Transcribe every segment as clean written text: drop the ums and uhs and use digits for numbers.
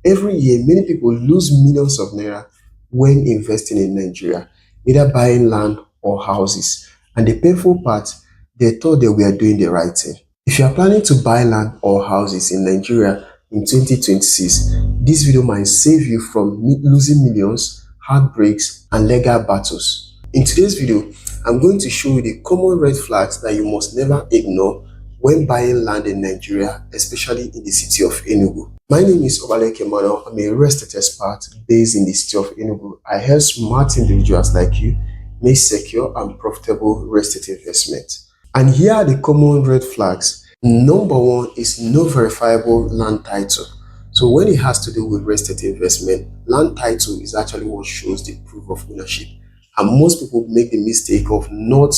Every year, many people lose millions of naira when investing in Nigeria, either buying land or houses. And the painful part, they thought they were doing the right thing. If you are planning to buy land or houses in Nigeria in 2026, this video might save you from losing millions, heartbreaks, and legal battles. In today's video, I'm going to show you the common red flags that you must never ignore when buying land in Nigeria, especially in the city of Enugu. My name is Obaleke Mano. I'm a real estate expert based in the city of Enugu. I help smart individuals like you make secure and profitable real estate investment. And here are the common red flags. Number one is no verifiable land title. So when it has to do with real estate investment, land title is actually what shows the proof of ownership. And most people make the mistake of not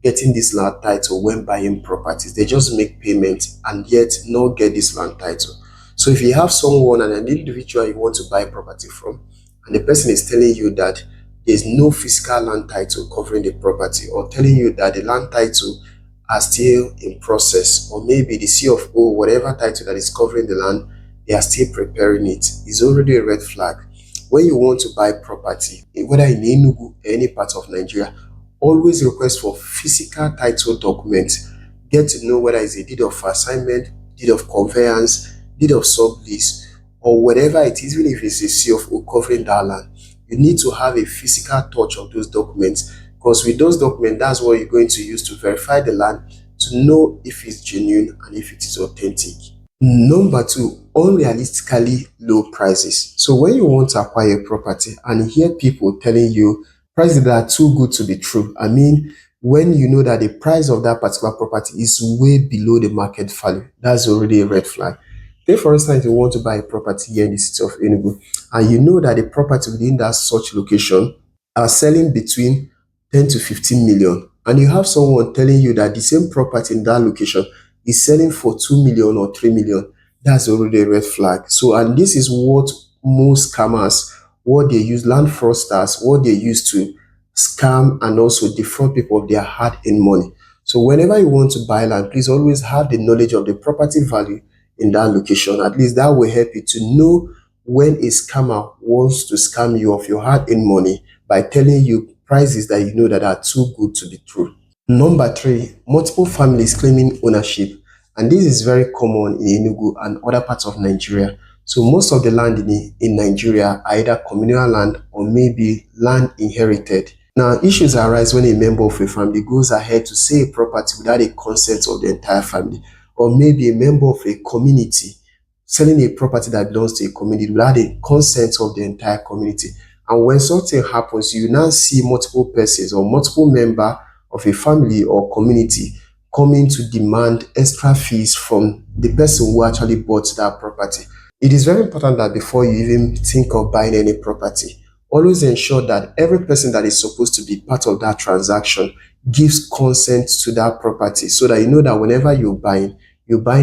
getting this land title when buying properties. They just make payment and yet not get this land title. So if you have someone and an individual you want to buy property from, and the person is telling you that there's no physical land title covering the property, or telling you that the land title are still in process, or maybe the C of O, whatever title that is covering the land, they are still preparing it, is already a red flag. When you want to buy property, whether in Enugu or any part of Nigeria, always request for physical title documents. Get to know whether it's a deed of assignment, deed of conveyance, deed of sublease, or whatever it is, even if it's a C of O covering that land. You need to have a physical touch of those documents, because with those documents, that's what you're going to use to verify the land, to know if it's genuine and if it is authentic. Number two, unrealistically low prices. So when you want to acquire a property and hear people telling you prices that are too good to be true, I mean, when you know that the price of that particular property is way below the market value, that's already a red flag. Take for instance, you want to buy a property here in the city of Enugu, and you know that the property within that such location are selling between 10 to 15 million, and you have someone telling you that the same property in that location is selling for 2 million or 3 million, that's already a red flag. So, and this is what most scammers, what they use, land fraudsters, what they use to scam and also defraud people of their hard-earned money. So whenever you want to buy land, please always have the knowledge of the property value in that location. At least that will help you to know when a scammer wants to scam you of your hard-earned money by telling you prices that you know that are too good to be true. Number three, multiple families claiming ownership. And this is very common in Enugu and other parts of Nigeria. So most of the land in Nigeria are either communal land or maybe land inherited. Now, issues arise when a member of a family goes ahead to sell a property without the consent of the entire family, or maybe a member of a community selling a property that belongs to a community without the consent of the entire community. And when something happens, you now see multiple persons or multiple members of a family or community coming to demand extra fees from the person who actually bought that property. It is very important that before you even think of buying any property, always ensure that every person that is supposed to be part of that transaction gives consent to that property, so that you know that whenever you're buying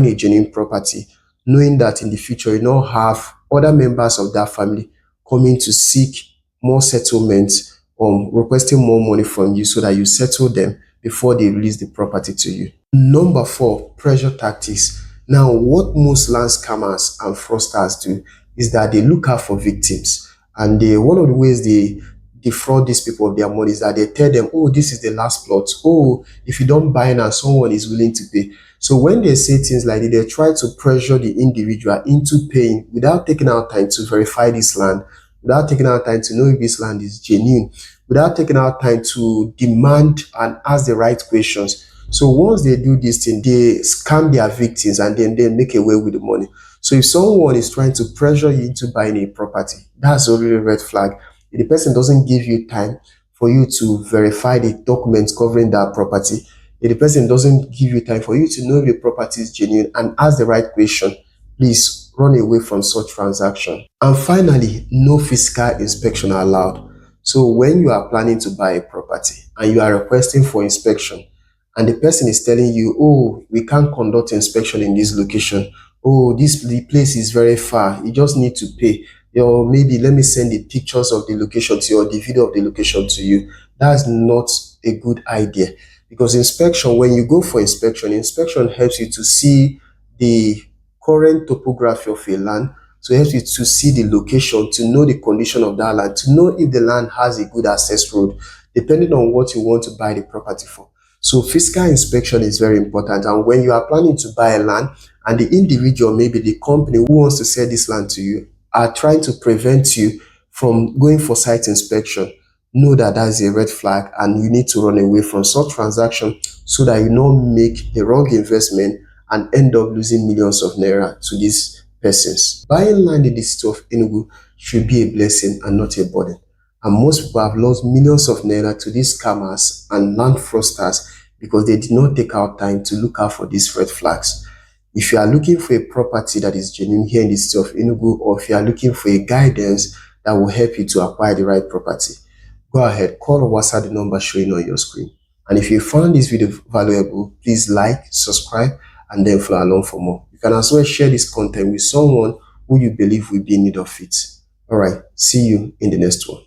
a genuine property, knowing that in the future you don't have other members of that family coming to seek more settlements, requesting more money from you so that you settle them before they release the property to you. Number four, pressure tactics. Now, what most land scammers and fraudsters do is that they look out for victims. And one of the ways they defraud these people of their money is that they tell them, oh, this is the last plot. Oh, if you don't buy now, someone is willing to pay. So when they say things like that, they try to pressure the individual into paying without taking out time to verify this land, without taking out time to know if this land is genuine, without taking out time to demand and ask the right questions. So once they do this thing, they scam their victims and then they make away with the money. So if someone is trying to pressure you into buying a property, that's already a red flag. If the person doesn't give you time for you to verify the documents covering that property, if the person doesn't give you time for you to know if the property is genuine and ask the right question, please run away from such transaction. And finally, no physical inspection allowed. So when you are planning to buy a property and you are requesting for inspection, and the person is telling you, oh, we can't conduct inspection in this location, oh, the place is very far, you just need to pay, or maybe let me send the pictures of the location to you or the video of the location to you, that's not a good idea. Because inspection, when you go for inspection helps you to see the current topography of a land, So it helps you to see the location, to know the condition of that land, to know if the land has a good access road, depending on what you want to buy the property for. So physical inspection is very important. And when you are planning to buy a land and the individual, maybe the company who wants to sell this land to you, are trying to prevent you from going for site inspection, know that that is a red flag and you need to run away from such transaction so that you don't make the wrong investment and end up losing millions of naira to these persons. Buying land in the city of Enugu should be a blessing and not a burden. And most people have lost millions of naira to these scammers and land fraudsters because they did not take out time to look out for these red flags. If you are looking for a property that is genuine here in the city of Enugu, or if you are looking for a guidance that will help you to acquire the right property, go ahead, call or WhatsApp the number showing on your screen. And if you found this video valuable, please like, subscribe, and then follow along for more. You can as well share this content with someone who you believe will be in need of it. All right, see you in the next one.